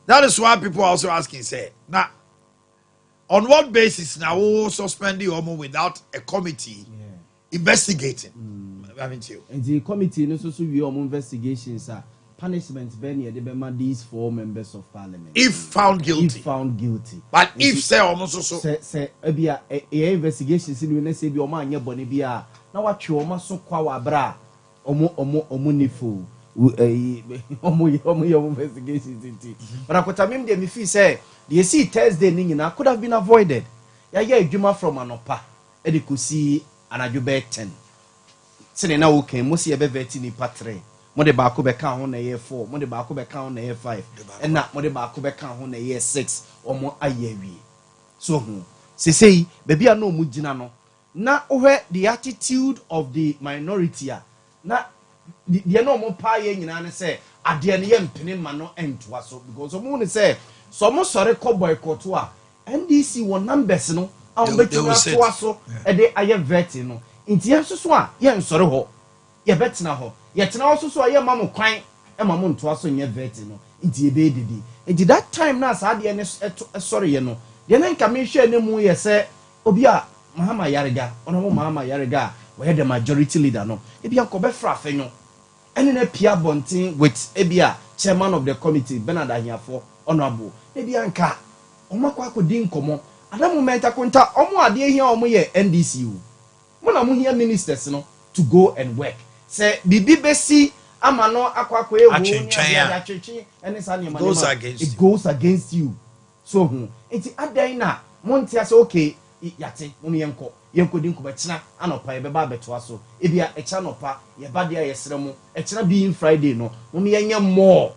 That is why people are also asking, say, now, on what basis now we suspend the Omo without a committee investigating? Haven't you? And the committee no so we investigations are punishment benny these 4 members of parliament. If found guilty. If found guilty. But if say almost so say ebia investigations in we say bi omo anya boni bia na wa twe omo so kwa wa bra omo nifo omo investigations inti. But akota mem dey me feel say the see Thursday ni nyina could have been avoided. Ya adwuma from anopa e de kosi anadwo be 10. Sene na woken mo se be veti ni patre. Mo de ba ko be kan ho na ye 4, mo de ba ko be kan ho na ye 5. And na mo de ba ko be kan ho na ye 6. Omo ayewi. So say baby no mu gina no. Na ohwe the attitude of the minority a na the no mo pa ye nyina ne say ade ne ye mpene ma no entoa so because omo ne say so mo sore ko boycott a NDC won numbers no a mo betima toa so e de aye veti no inti yenso a ye nsore ho ye betina ho ye tena ho so a ye ma mo kwan e ma mo ntoa so nye veti no inti e be didi inti that time na sa de ne sore ye no de ne nka me hwe ne mu ye se obi a Mahama Yarega ono mo Mahama Yarega we the majority leader no e bia ko be fra afenyo ene na pia bontin with ebia chairman of the committee Bernard Ahiafo honorable e bia nka omakwa akodi nkomo ada moment akonta omo ade ehia omo ye NDC o mo na mo hia ministers no to go and work say bibi besi amano akwakwa ewu achechin ene sa ne it goes against you so enti adan na montia say okay yate mo yenko di nko bechina anopa ye beba betoa so ebia echa nopa ye ba dia yesere mo echina being Friday no mo yenye more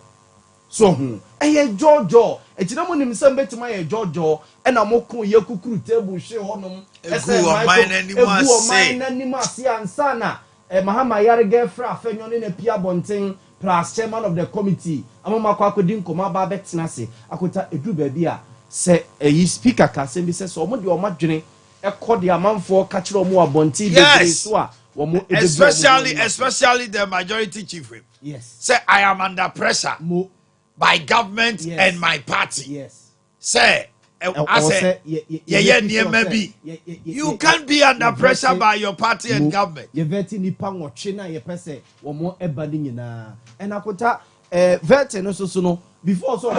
so eye jojo etina mo nim sem betima ye jojo e na mo kun ye kukuru table hwe honom egu o mine animu ase ansa na Mahama Yarega fra afenyo ne na pia bonten plus chairman of the committee amama kwa akodi nkoma ba betina se akota edu ba bia se yi speaker ka se bi se so mo de o madwene e kode amanfo ka kire omo abonti bebre so a especially the majority chief whip. Yes, say I am under pressure by government and my party. Yes, say I say you can't be under pressure by your party and government. Ye veti nipa nwotwe na ye pese wo mo eba ni nyina and akota veti no so no before so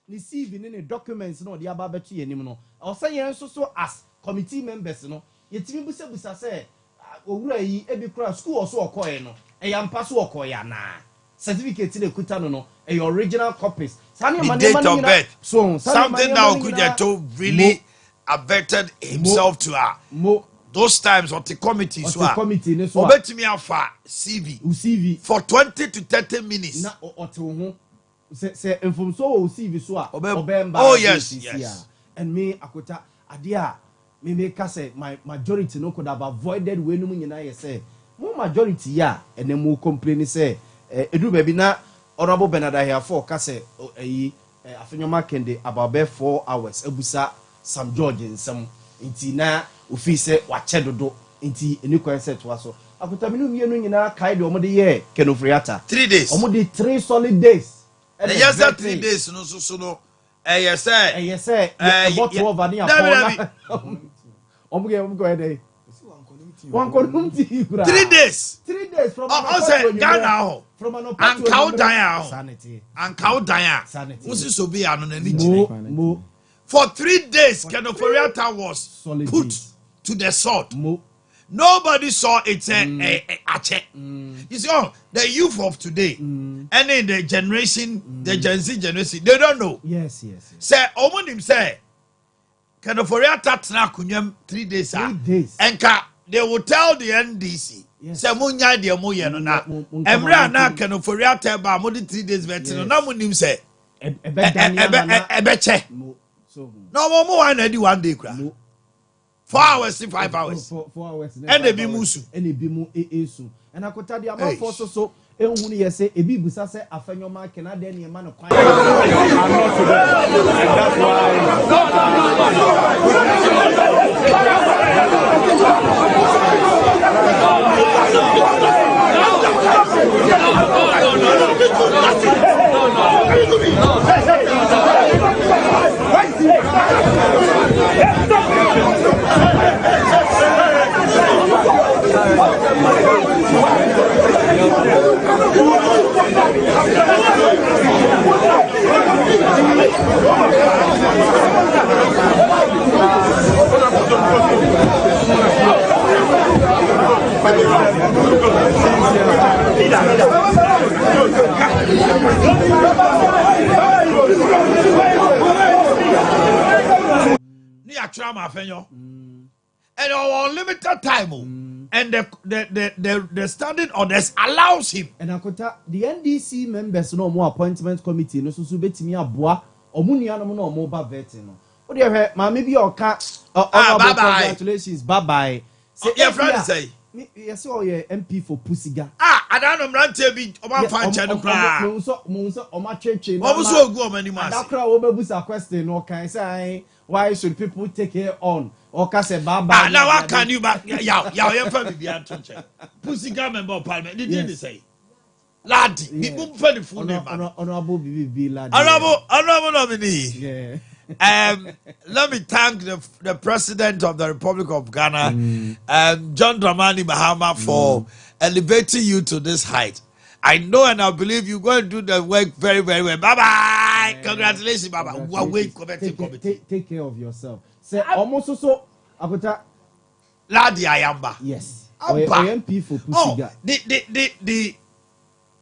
receiving any documents no the ababetu yenim no o say yen so as committee members no yetimi busa say owura yi ebi kura school so okoye no e yampa so okoye na certificate le kuta no e original copies so something that Okujeto really averted himself to those times what the committee so obetimi afa CV for 20 to 30 minutes na otewo say info so CV so a obemba. Oh yes. And me akota adia me make say my majority no could have avoided when no nyina ye say mo majority ya and then mo complain say edu baby na honorable Bernard Ahiafo ka say afenyoma kende about 4 hours ebusa Sam George nsem nti na ofi say wache dodo nti eni concert waso akota me no mienu nyina kai de omo de ye kenofriata 3 days omo de 3 solid days. And yes, 3 days no so yes sir bottle of vanilla go ahead. 3 days from Ghana from and cow Diane Usi so be an for 3 days Kenoforiata was put to the sword. Nobody saw it Ache. You see, the youth of today and in the generation, the Gen Z generation, they don't know. Yes. Say, Omonim say, Kenoforiata tna kunyam 3 days. 3 days. And they will tell the NDC. Say, Munya de Moyano na. Emra na Kenoforiata ba modi 3 days vetino. Na munim say, Ebeche. No more than 1 day. 4 hours to 5 hours. 4 hours. And they be musu. And they be mu esu. And akota di amafo so ehunu ye say ebi busa say afenyo ma kena de ne ma no kwan. I'm not today, and that's and our limited time, and the standing orders allows him. And akota the NDC members no more appointment committee no so betimi aboa omunua no no mo ba vet no. O de hwe ma me bi oka congratulations bye bye. Say your friend say yes o ye MP for Pusiga. I don't know mrante bi o ma fa nche no kra. Mo so o ma twetwe no. O so ogu o mani mas. That kra o bebusa question no kan say why should people take it on? Oka say bye bye. Now what can you back yaw your friend bi anto nche. Pusiga member of parliament did you say? Lad, people for the full name. Honorable BB Lad. Honorable nominee. Yeah. Let me thank the President of the Republic of Ghana, John Dramani Mahama, for elevating you to this height. I know and I believe you're going to do the work very, very well. Bye-bye. Congratulations, Baba. Take care of yourself. Say, almost so, Akota. Ladi Ayamba. Yes. MP for Pusiga. The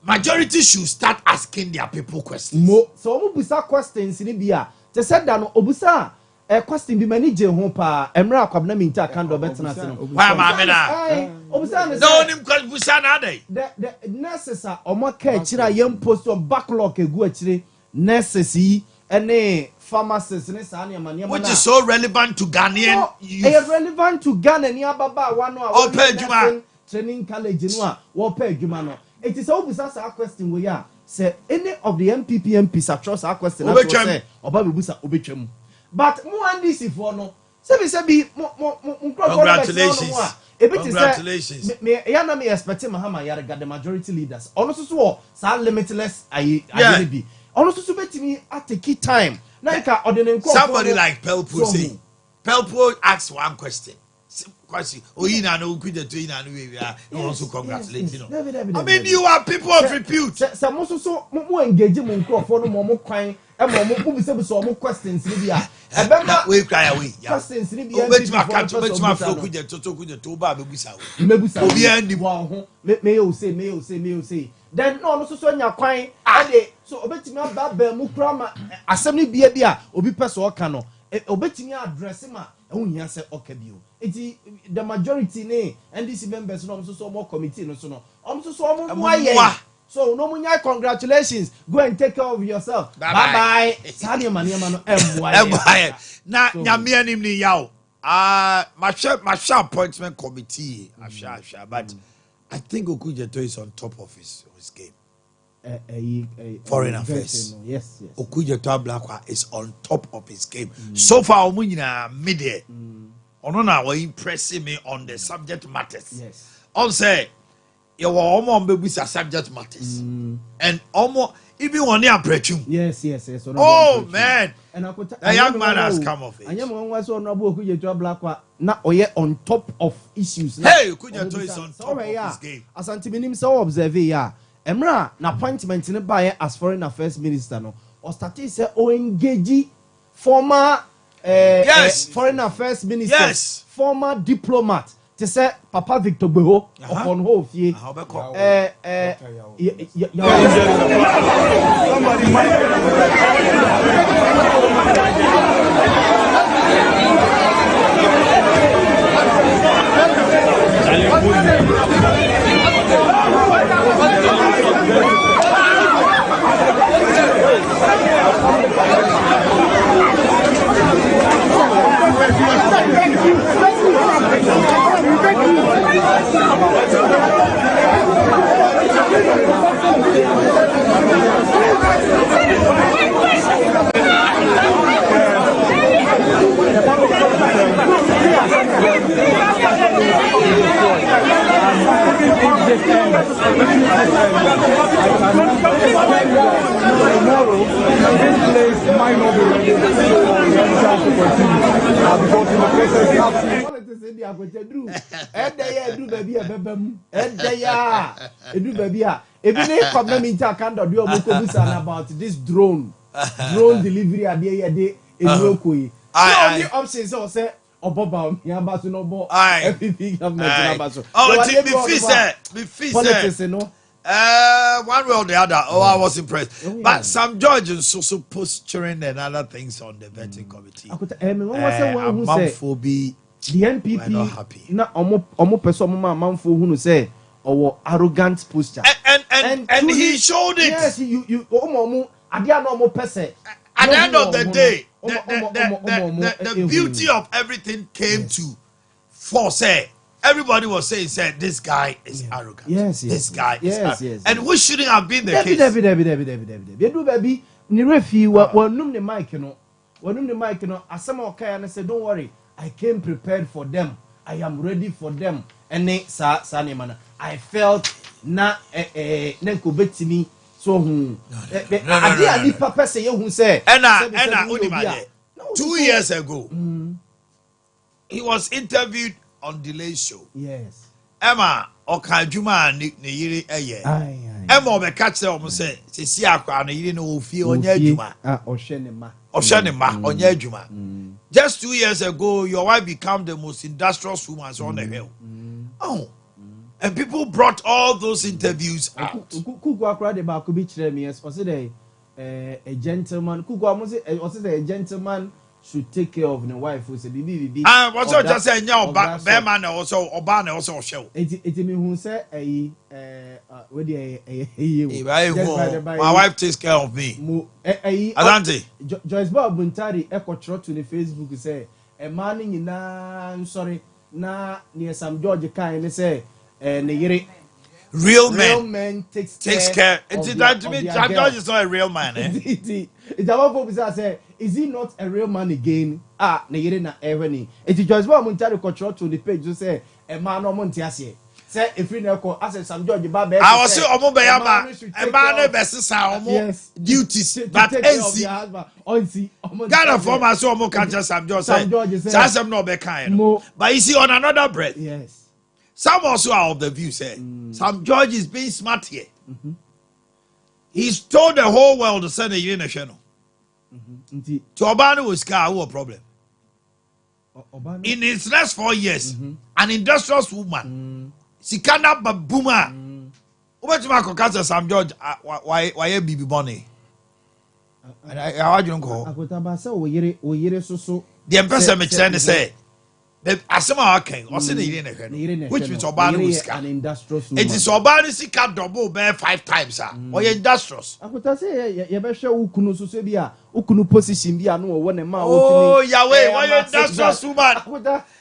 majority should start asking their people questions. So, obusa questions in India. Te said that obusa question bi mani je ho pa emra akwabna minta kan do betena se no. Why ma me na? Obusa no nim busa na dey. The nurses are omo ka akira yam post on backlog egu akire nurses yi ene pharmacists ne sa na mania which is so relevant to Ghanaian youth. It is relevant to Ghana ni ababa wa no a training college no a wo pa adwuma no. It is obusa sa question we ya. Say any of the MPP MPs across our question say oba bebusa obetwam but mo NDC for no say congratulations me ya na me expect Mahama Yarega the majority leaders ono so sa limitless ayi bi ono so betimi at a key time na ka ordinary somebody like Pelpo say Pelpo asks one question. I also congratulate you. I mean, you are people of repute. Some so engage for no more crying and more questions. We cry away. Questions. May say. Then no so nya kwan ade so obetimi aba mu krama asem ni bia obi pese oka no obetimi address ma ehun say okabio enti the majority ne NDC members no so more committee no so no so mo so no munya congratulations go and take care of yourself bye sani maniama no emwa na nyame anim ni yaw my appointment committee but I think Okujeto is on top of his game. Foreign affairs. Yes. Okujeto Ablakwa is on top of his game. So far, media. Onona were impressing me on the subject matters. Yes. Also, you were almost subject matters. And almost even one year preaching. Yes. Oh man. And a young man has come of it. I am one was honorable Okujeto Ablakwa. Now on top of issues. Hey, Okujeto is on top of his game. As Antiminim so observe ya. Emra na appointment in by as foreign affairs minister no or started say o engage former foreign affairs minister former diplomat to say Papa Victor Beho upon whole fie tomorrow, this place might not be ready, so we have a chance to continue. Because in the process, we have about this drone delivery in Lokoi. The options are say Obama, Yambasu Nobo, FPP government. Politics, you know. One way or the other. Oh, I was impressed. But some judges also posturing and other things on the vetting committee. The NPP not happy. Na omo person manfo who say or arrogant posture. And he showed it. Yes, you omo adia no omo person. At the end of the day, the beauty of everything came to force. Everybody was saying, this guy is arrogant. Yes, this guy is arrogant. Yes. And which shouldn't have been the case. You do baby, ni refi wa num the mic no. Wa num the mic no. Asama okay and say don't worry. I came prepared for them. I am ready for them. And I felt na kubetimi so adi papa say you say. 2 years ago, he was interviewed on Delay Show. Yes. Emma Okajuma ne yiri eye. Emma obeka kire omo say sesi akwa ne yiri no ofie onye adwuma. Oshenema onye adwuma. Just 2 years ago, your wife became the most industrious woman on the hill. Oh, and people brought all those interviews out. A gentleman. A gentleman should take care of the wife who say bibi. What's just saying now? Bearman also Obama also show. It mean who say my wife takes care of me. Adante Joyce Bob Buntari echo trot to the Facebook say a man in sorry na near some George kind say real man takes care. George is not a real man. Is he not a real man again? Na Evany. It is just one Montari control to the page to say a man or Montiasi. Say if we know, as some George Babbe. I was so Omobayama, a man versus our duties, but NC Ghana for my so more catches some George. Some no be kind. But you see on another breath. Yes. Some also are of the view say some George is being smart here. He's told the whole world to send a unit channel. To Obama was car who a problem. In his last 4 years, an industrious woman, Sikana Babuma, Ubachimako Casa Sam George, why a baby bonnie? I don't go. The empress me say. Asema king or say the which means Obama was an industrious. It is Obama sika double bear 5 times or industrious. I could say you better ukunu so bia ukunu position bia no one ma. Oh Yahweh, why industrious woman?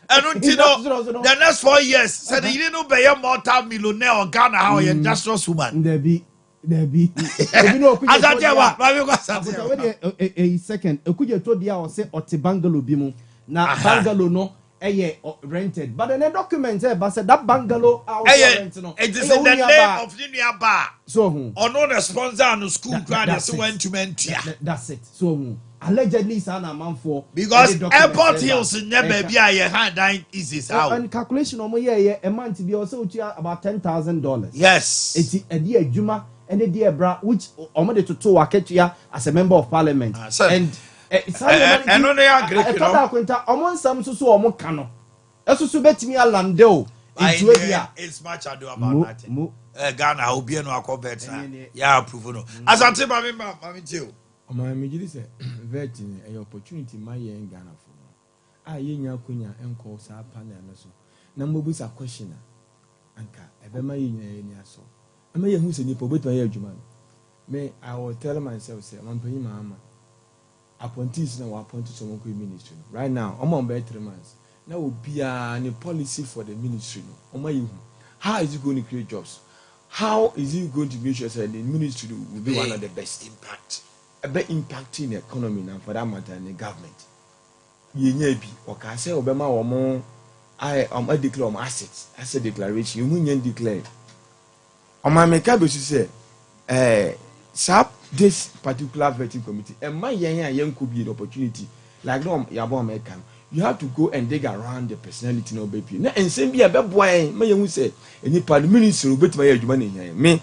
And the next 4 years said you didn't be a multi-millionaire or Ghana how you industrious woman. There be. A second. Okuja told ya say oti bungalow bimu na bungalow no. Rented, but in a document said that bungalow it is in the name of Linear Bar. So, or not a sponsor on the school grant went to mentor. That's it. So, allegedly, son, a man for because Airport Hills in never be a hand is out. And calculation on my year, a month to be also about $10,000. Yes, it's a dear Juma and a dear bra, which omitted to two as a member of parliament. And only agree. It's much ado about that. Ghana will be no accommodate. Yeah, approve. As I say, Mammy too. My major say, vetting a opportunity my young Ghana for. I young Kunya and calls our panel. Number was a questioner. Anka, ever my in so. I may who's a nipple with my Juman. May I will tell myself, say, I'm paying my mamma. Appointees now appointed to Sompa ministry. Right now, I'm on better 3 months. Now will be a policy for the ministry. How is it going to create jobs? How is it going to make sure that the ministry will be one of the best impact? A big impact in the economy now for that matter in the government. You may be, or can say Obama or more. I declare assets, asset declaration. You won't declare. my meka be say this particular vetting committee and my young could be an opportunity like no yabo American. You have to go and dig around the personality no baby. Na and same be a boy my young say any part ministry bet my money here. Me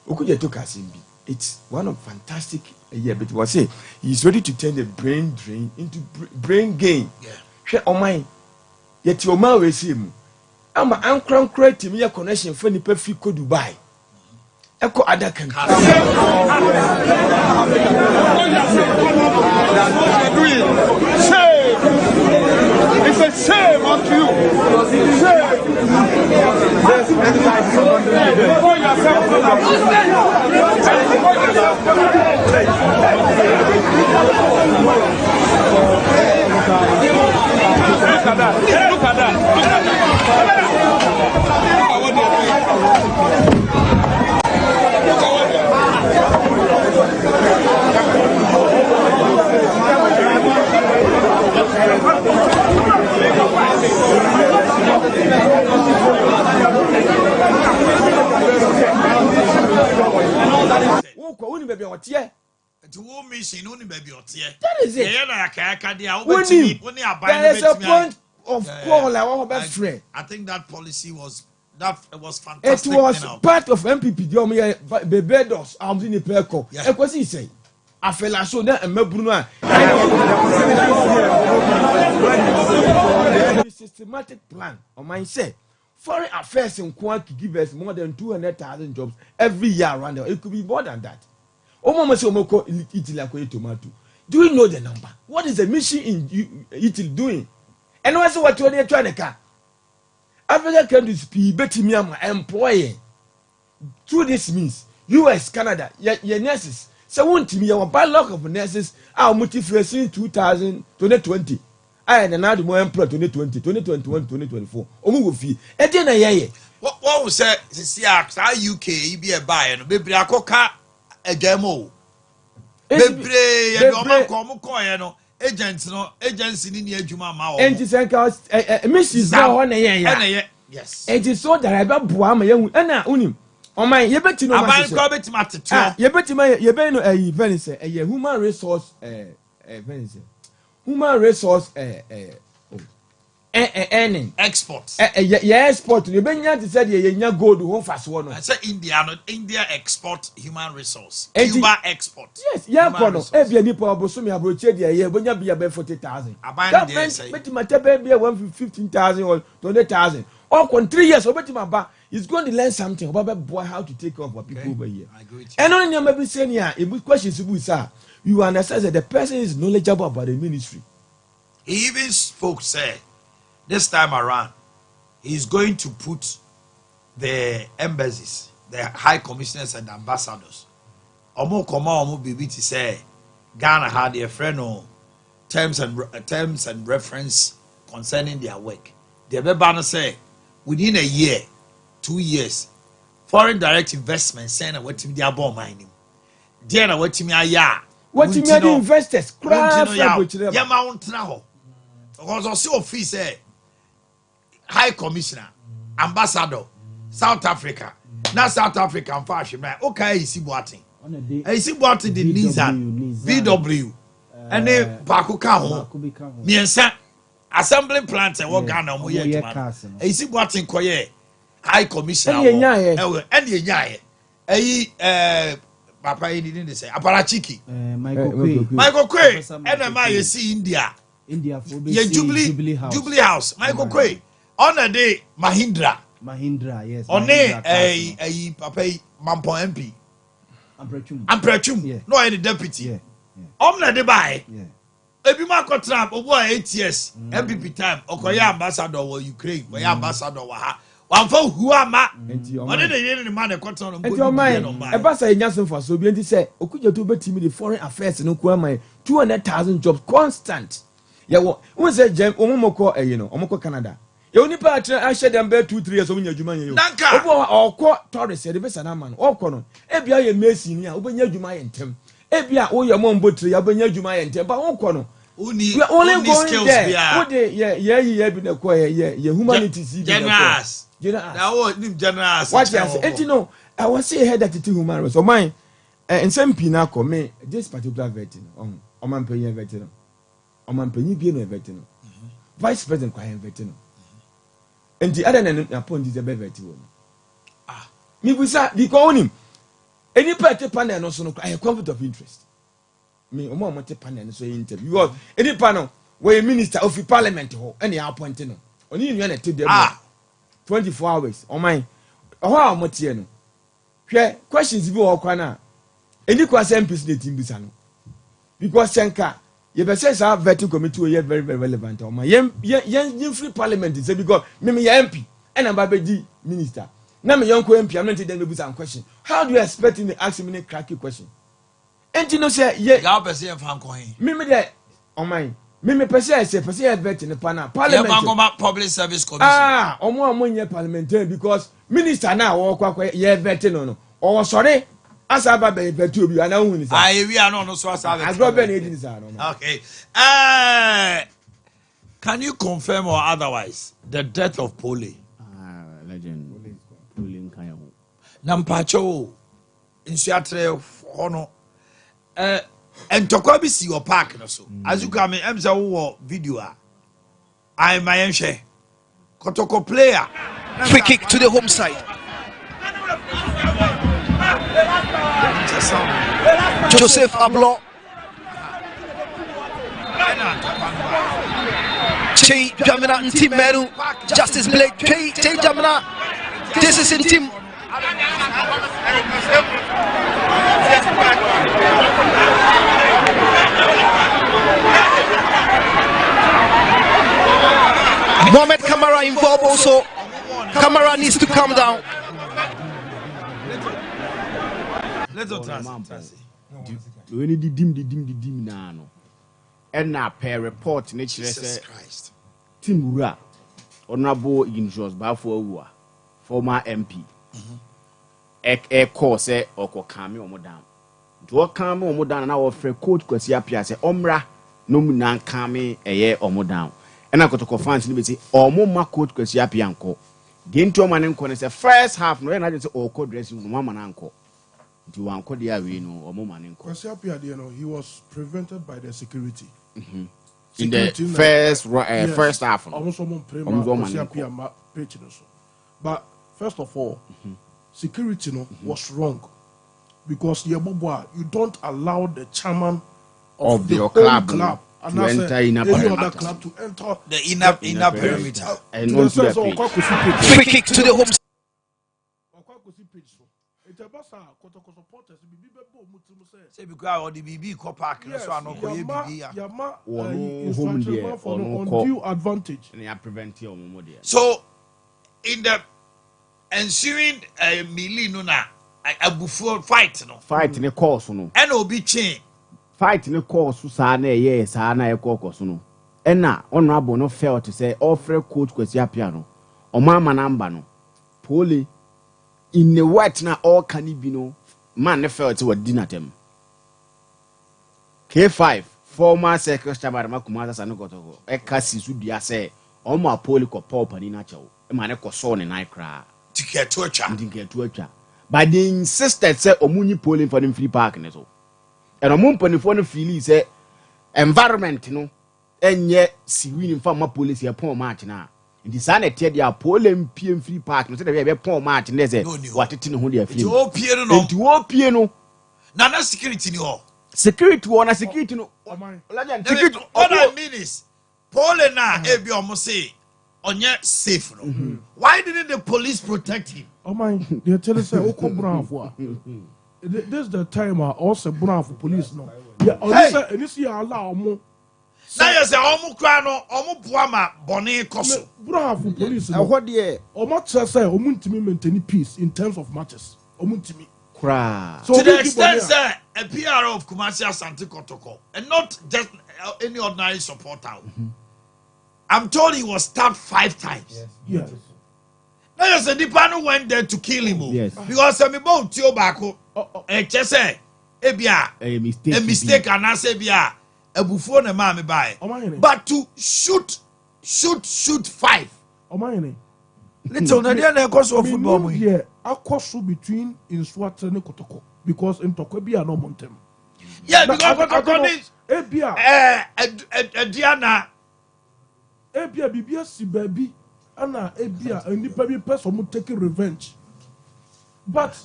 okuye to kasimbi. It's one of fantastic year but was say he's ready to turn the brain drain into brain gain. Yeah. Share on mine. Yet your man we see him. I'm create me a connection for the perfect go Dubai. Echo Ade Akye. It's a shame unto you. Shame. Look at that. Look at that. That is it. There is a point of call I think that policy was fantastic. It was part of MPP. The bedos arms in the perco. And what he say? I fell I saw that and Bruno. Systematic plan on my say. Foreign affairs in Kwan to give us more than 200,000 jobs every year around there. It could be more than that. Omoko Italy tomato. Do you know the number? What is the mission in Italy doing? And also what you're trying to car. Africa countries be betting me my employer. Through this means US, Canada, your nurses. So one to me our backlog of nurses are motivating 2020. I and another more employed 2020, 2021, 2024. Omu fee. Edena ye. What was say UK be a buyer no bebre akoka agamo. Bebre ye no come koye no agency ni adwuma ma o. Enti senka Mrs. na ho na ye. Yes. Enti so that I be boa ma ye hu na unim. Oman ye beti no ma. Aban ko beti mateto. Ye beti ma ye be no very say human resource very say human resource earning export export you benya to say ye nya gold won fast one no. I say India export human resource. Cuba export. Yes, ya kono e bia nipa oboso mi abroche de ye bonya bia be 40,000. Aban dey say betima tebe bia 115,000 or 20,000. Or kon 3 years obetima ba he's going to learn something about boy how to take care of people over here. I agree with you. And only you maybe saying here if questions you understand that the person is knowledgeable about the ministry. He even spoke, say, this time around, he's going to put the embassies, the high commissioners and ambassadors. Omo koma omo bibi to say, Ghana had a friend on terms and reference concerning their work. The Bebana say, within a year, 2 years, foreign direct investment saying what to be above mining. Then what to me aya. What you mean investors? Yeah, mount now. Because also office high commissioner, ambassador, South Africa. Now South Africa and fashion man. Okay, you see what thing. You see what the Nissan VW and then Bakuka home. Miensa assembly plant and what Ghana mo ye. You see what thing koye high commissioner and the Papa didn't say Aparachiki. Michael Quay. And I see India for Jubilee House. Michael Quay. On a day Mahindra, yes. On a Papa Mampo MP. Amprechum. No any deputy. On a day by. Ebi Marco Trump over 8 years. MPP time. Okoya ambassador or Ukraine. Okoya ambassador wa. One for who am I? What did they the man control on your mind? A bus I just for so be say, Okuja to bet me the foreign affairs no kwama 200,000 jobs constant. Yeah, what say Jem Omoko Omoko Canada. You only part I shed them bear 2-3 years on your Juman. Nanka or court Torres said the best man or cono. Ebia ye Messi near Obenya Jumai and Tem. Ebia oh your mom butry Obenya Jumai and Tem, but on cono. We are only going there. What day, yeah, been a choir, yeah, humanities. Generous. What you say? You know, I was say head that human rights. So mine, and some pina come this particular veteran on man paying veteran. On man paying being a veteran. Vice President Kwayan veteran. And the other than upon this veteran. Me we say the call him. Any party panel also no a conflict of interest. Me omo mo te panel so interview because any panel where minister of parliament ho any appointed no. Oni you na te dem 24 hours. O man. Oho mo tie no. Hwe questions bi wo kwa na. Any question MPs dey team bisa no. Because senka you be say sa vetting committee we very very relevant. O man yen free parliament say because me MP and am ba be minister. Na me young MP am not them be some question. How do you expect him to ask me a cracky question? And you know say ya person em fan ko hin. Me there on my me person say vet in the panel parliament. Yeah, public service commission. Omo nye parliamentarian because minister na wo kwa ye vet no. Or sorry asa ba be vet obi ana hu ni sa. We are no so asa vet. Agro be na edin sa no. Okay. Can you confirm or otherwise the death of Pole? Legend. Nampacho insuatre hono entokwa bi si your park no so as you come em say wo video I my enhwe kotoko player free kick to the home side. Joseph Ablo Chey Jamina Ntimeru Justice Blake Chey Jamina. This is in team. Mohamed Kamara involved also. Kamara needs to calm down. Let's go transit. We need the dim na no. And na per report nature say Tim Wura Honorable Ignatius Bafo former MP. Call say oko kame omo down. Do kame omo down na wo frɛ coach Kwasi Apia say omra no mu nan kame eye omo down. And akotoko fans ni be say omo ma coach Kwasi Apia nko. De nto ma ne nko ne say first half no na say oko dressing room ma na nko. Nti wanko de awe no omo ma ne nko. Kwasi Apia there no he was prevented by the security. In the first first half. Almost but first of all, security was wrong because you don't allow the chairman of the club to enter any other club to enter the inner perimeter. And not to free kick to the home. Say because all the BB co park so I no go BB undue advantage. And you prevent your mom there. So in the ensuing melee no na abufuo fight no. Fight in the course no. And obi chain. Fight in the course sa na ye sa na e course no. And na honorable no fail to say offer coach Kwasi Apia no. O mama number no. Pole in the white na all can be no. Man, ne felt what dinner them. K5, former secretary Chabarama Kumasa Sanokoto, a cassie should be a say, Oma Polico Pop and Inacho, a man echo son and I cry. To get to a child. Didn't get to a child. But they insisted, say, Omuni polling for them free parking. And a mumpany for the feeling say, environment, and yet see winning from my police here, poor Martina. In the sun, I tell you, Poland PM free park. No, they have poor Martin. They say, what it in who they are feeling. To all piano. Nana security no. Security one, a security no. What I mean is, Poland na ebi almost say, onye safe no. Why didn't the police protect him? Oh my, they tell us, Oko Brown for. This is the time also Brown for police no. Yeah, and this year allow more. Now you say omu kra no omu buama boni koso. Brown for police. What the Omo say omu ntimi maintain peace in terms of matches. Omu ntimi. Cry. So to the extent that a PR of Kumasi Asante Kotoko and not just any ordinary supporter. I'm told he was stabbed 5 times. Yes. Now you say the panel went there to kill him. Yes. Because I'm about to bako. Just say a mistake and I say bia a buffon a mammy by. But to shoot 5. Omanhene. Little Nadia cause of football. Yeah, akɔso between Insuatre and Kotoko because in Toko be no montem. Yeah, because Kotoko is Ebia Diana Bibia si baby ana Ebia and nipa bi person mo taking revenge. But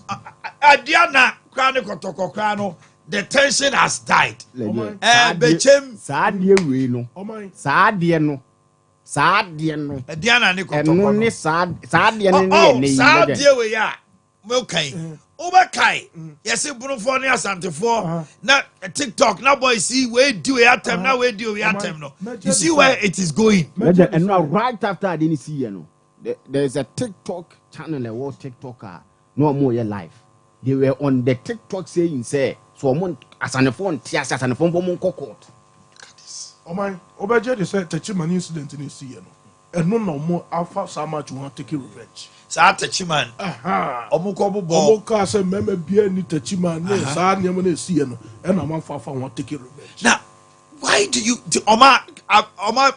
Diana Krano Kotoko Krano, the tension has died. Bechem Sadia Reno. Sadia no. Diana Nicotoko. Sadia we are. Okay. Overkai. Yes, Brunophone Santa for now TikTok. Now, boy, see where do we at them now? Where do we at them? No, you see where it is going. And now, right after I didn't see you know, there's a TikTok channel, a world TikToker, no more your life. They were on the TikTok saying, say, so I'm as an phone, tears as an phone for Monco court. Oh my, Obaje said, Techiman incident in his year. And no more alpha so much you want to take revenge. Sa Techiman. Omuka said, Member Beer ni Techiman, Sa Yamane Sieno, and I'm far from want to take revenge. Now, why do you, Oma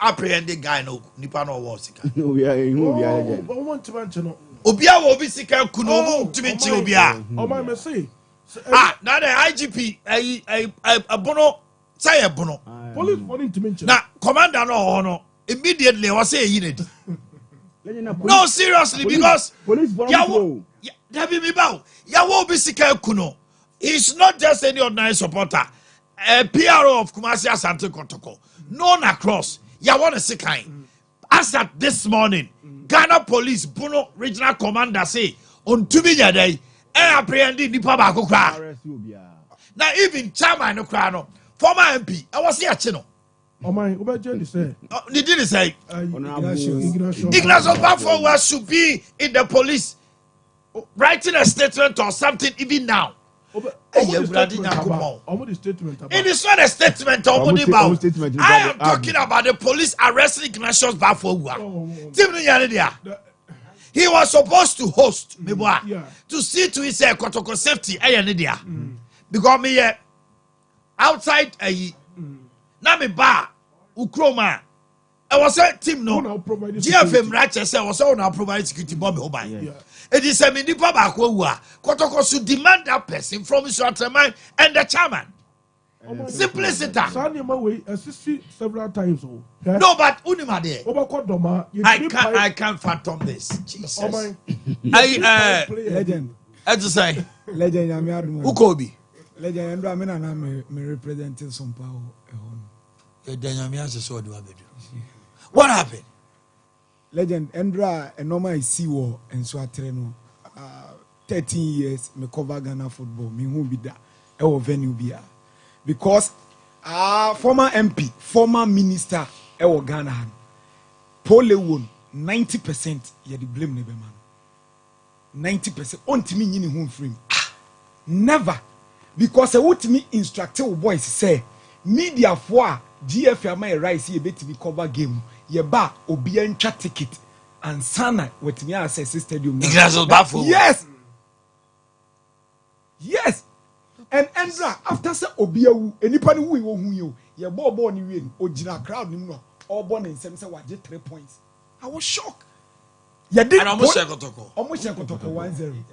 apprehending guy no Nipano was? No, we are again. I want to mention. Obia will be sick and Kuno to meet Obia. Oh, my message. Now the IGP, a bono, say a bono. Police wanting to mention. Now, Commander no honor immediately was say you need. No, seriously, because Yawo be sick and Kuno. He's not just any ordinary supporter. A PRO of Kumasi Asante Kotoko. Known across. Yawo is sick. As at this morning, Ghana Police Bono Regional Commander say on 2 million day apprehending Nipa Bako kra. Now even chairman no kra no former MP I was here chino. Oh my, Obaje say. They didn't say Ignacio Bafo should be in the police writing a statement or something even now. It is not a statement. I am talking about the police arresting Ignatius Bafo. He was supposed to host to see to his Kotoko safety. Because me outside Nami Bar Ukroma. I was a team no GFM righteous was all now provide security bomb. It is a mini Baba Kotoko should demand that person from his mind and the chairman. Simplicity. Assisted several times. No, but Unimade. I can't fathom this. Jesus. Legend. I just say Legend Yamiadu. Ukobi. Legend Andra me representing Sompa. What happened? Legend Andra and normal is sea war and so 13 years me cover Ghana football. Me who be that venue bia. Because former MP, former minister ewo Ghana Pole won 90% ye the blame nebe man. 90% on to me nyini home frame. Never. Because I want me instruct boys say media for GFM my rights ye bet me cover game. Ye ba obi entwa ticket and sana with me access stadium. Yes. Yes. And Andra after say obiawu anybody who hu you ye ball ni win ogina crowd nim no all born in say wa get 3 points. I was shocked. Ye did almost Kotoko 1-0.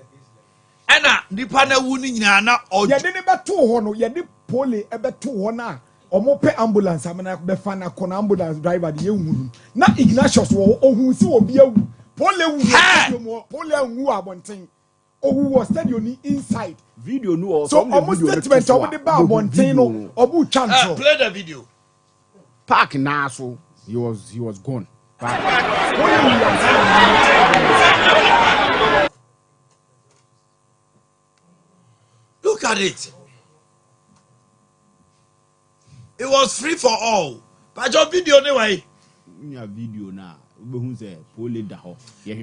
Ana nipa na wu ni nyina na ye de be to ho no ye de pole e be to ho na omo pe ambulance amana be fa na kona ambulance driver de ehunu na Ignatius wo ohun si obiawu pole wu abonten owu was stadium inside video no so almost statement of the bar bonten no obu chantro play the video park na so he was gone. Look at it. It was free for all. But your video anyway. Your video now. Who say pole da ho.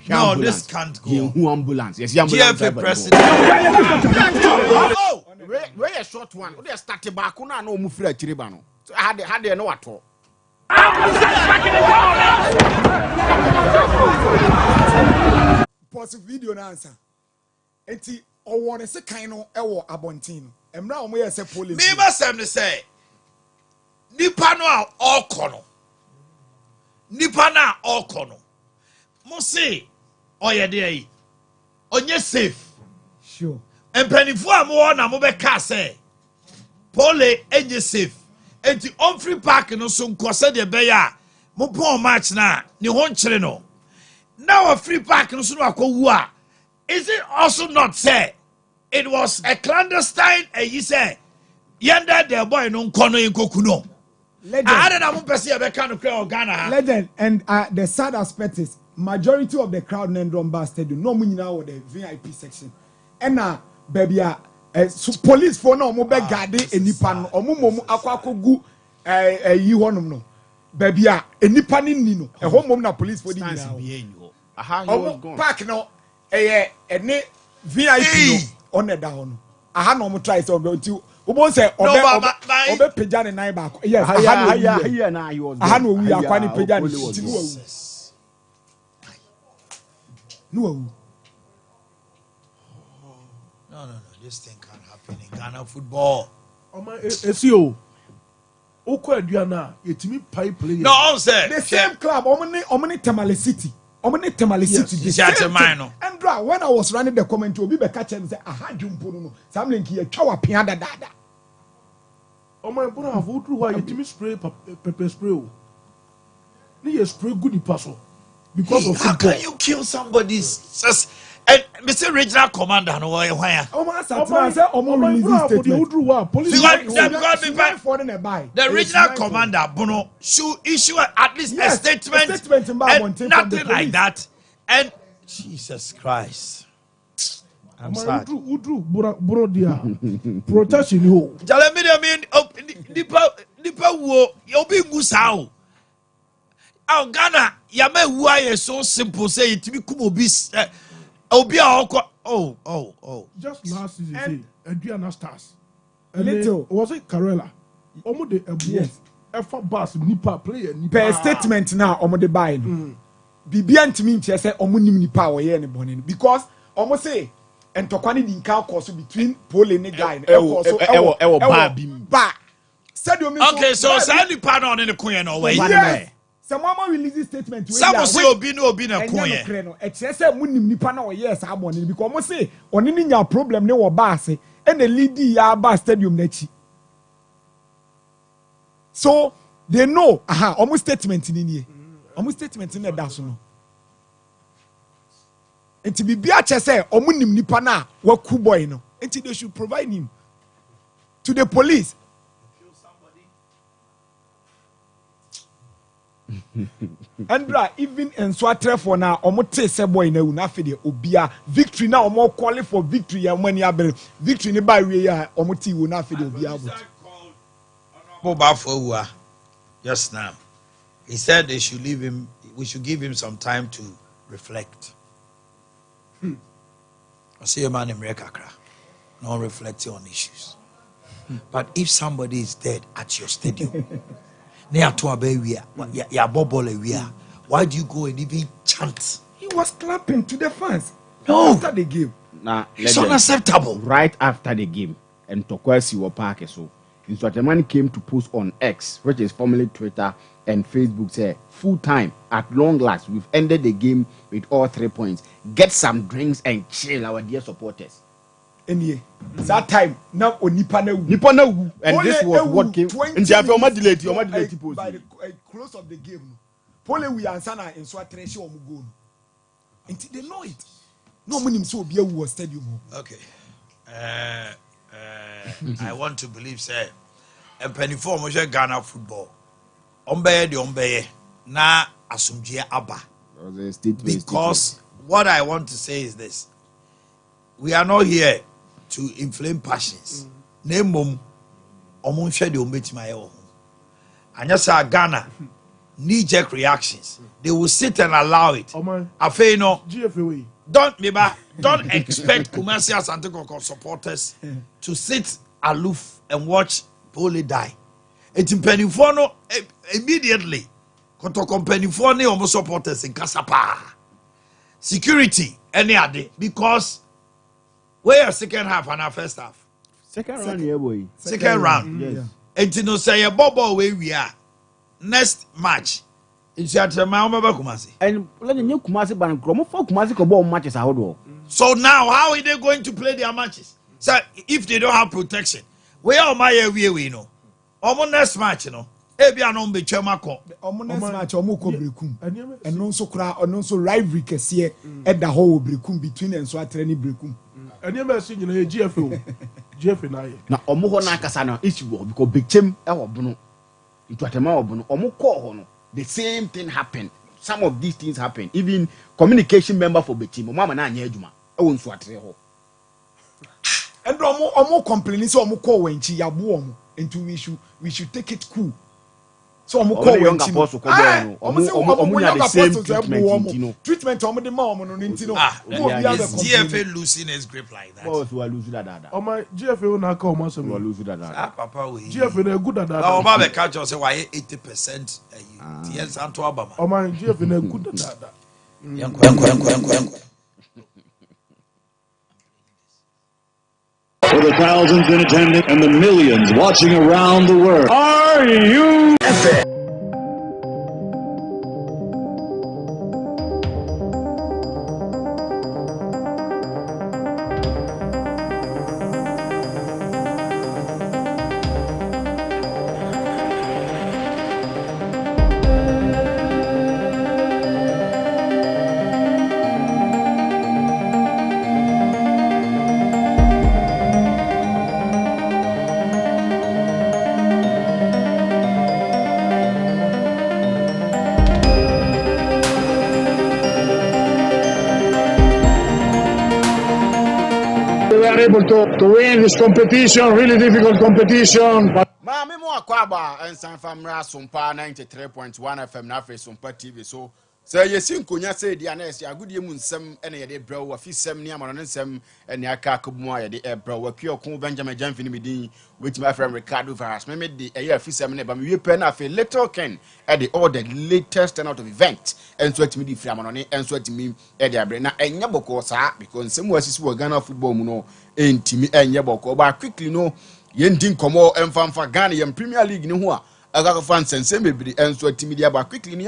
No, this can't go. Who ambulance? Yes, ambulance. GFA president. Oh, where a short one. We start back na no mu free akire ba no. Had no ato. Pause video na answer. Enti owo se kan no e wo abontin no. Emra omo ye se police. Me ba sem ne say nipa no a okono. Nipa na okono. Mo say oye de ayi. onye safe. Sure. Mpanifo a mo na mo be ka say pole enye safe. Enti on free park no so nkose de be ya mo pon match na ne ho nkyere no. Now a free park no so no akwu a. Is it also not say it was a clandestine you say yanda the boy no nkono inkokuno. Legend, and the sad aspect is majority of the crowd in Ndromba Stadium no money now the VIP section. And baby police for no mo be guard enipa no omo akwako gu yi honum no. Baby enipa ni no e ho mom na police for the now. Aha, he was gone. Park no any VIP no on the down. Aha no mo try so until Obo say obe peja ne nine back. Yes, aha na he was. Aha no wi akwa ne peja ne ti no wu. No wu. No, this thing can't happen in Ghana football. Esio. Oko aduana yetimi pay player. No, I'm saying the same club omni Tamale City. Omni Tamale City. And when I was running the comment obi be catch and say aha dwumpo no. Sam link ye twa wapia dada. Omo mpona avodu wa yetimi spray pepper spray o. Ni ye spray good paso because of how can you kill somebody's just and Mr. Regional Commander no why Omo say omo release statement. The Regional Commander Bono should issue at least a statement and nothing like that. And Jesus Christ. I'm sad. Bro dia. Protection ho. Jale me nipa wo you be ngusa o. Ghana yama wu aye so simple say it be kumo bi obi a just last season Adriana Stars. Little was it Carella? Omo de ebu efa bass nipa player nipa. Per statement now omo de buy no. Bibia ntimi nche say omo nim nipa wo ye ne bone because omo say entokwani di nka course between pole ne guy ewo ba stadium okay so say nipa no ne kunye no way someone release statement we some say obi na kunye no e kire say munim nipa na wo yes abone because omo say oni ni nya problem ne wo ba ase e na lead ya ba stadium na chi so they know omo statement ni nie omo statement na da so no enti bibia che say omo nim nipa na waku boy no enti they should provide him to the police. Andra even in Swatre for now omote se boy na u na fe de obia victory na omo call for victory ya mani abere victory ni ba we ya omote wo na fe de obia but just now he said they should leave him, we should give him some time to reflect. I see a man in Rekakra not reflecting on issues. But if somebody is dead at your stadium why do you go and even chant? He was clapping to the fans after the game. Nah, it's unacceptable. Right after the game, and Tokwasi were park so. Insuatemani came to post on X, which is formerly Twitter and Facebook, say full time at long last. We've ended the game with all 3 points. Get some drinks and chill, our dear supporters. That time now nipa na and this was what came in the by the close of the game. Pole we answer na in so atreshi o mu go. Until they know it. No money so be a stadium. Okay. I want to believe say a penny for Ghana football. Ombeye na asumdie aba. Because what I want to say is this. We are not here to inflame passions. Name mum omunhwe de ometima ye wo. Anya sa Ghana knee-jerk reactions. They will sit and allow it. Afei no. Don't expect commercial Santikoko supporters to sit aloof and watch Pole die. It's impenifo no immediately. Kotoko penifo ne omo supporters in Kasapa. Security any ade because where second half and our first half. Second round, yeah, boy. Second round. Yes. And you know say a bobo where we are. Next match, Isiatrema omaba Kumasi. And let the new Kumasi ban Kromo for Kumasi Kobo matches ahodo. So now how are they going to play their matches? So if they don't have protection, where are my we know? Omo next match, you know. Ebia no be chema ko. Omo next match omo ko brekum. And no so kra no so rivalry kese e da ho brekum between and so atreni brekum. And you message you know GFO. GFO na ye. Na omo ho na kasa na issue because big chem e wo bunu. Itu atema wo bunu. Omo ko ho no. The same thing happened. Some of these things happen. Even communication member for the team. Mama na anya adwuma. E won so atre ho. And omo complaining so omo call wenchi yabo omo. And we should take it cool. So omo call wenchi. Omo say the same treatment. Treatment omo de ma omo no nti no. GFA losing his grip like that. Boss will lose that. Omo GFA na ka omo so lose that. Papa we. GFA na good at that. Omo be catch us say why 80% TL Santo Obama. Omo GFA na good at that. Yanko. For the thousands in attendance and the millions watching around the world. Are you epic? We are able to win this competition, really difficult competition. But Ma me mo akwaba ensan famra Sompa 93.1 FM na fe Sompa TV so say yesin konya say dia na esi agudie mu nsem ene ye de brawo afisem ne amano nsem ene aka akabu aye de brawo akiokun Benjamin Jamfini midin with my friend Ricardo Varas me de eye afisem ne ba me wipe na fe Little Ken e de all the latest turn out of event enso atimi di free amano ne enso atimi e de abre na enya boko saa because nsem wasisi wo Ghana football mu no entimi enye boko ba quickly no yendin komo emfamfa Ghana yem Premier League ni ho a aka fa nsensem bebiri enso atimi di aba quickly ni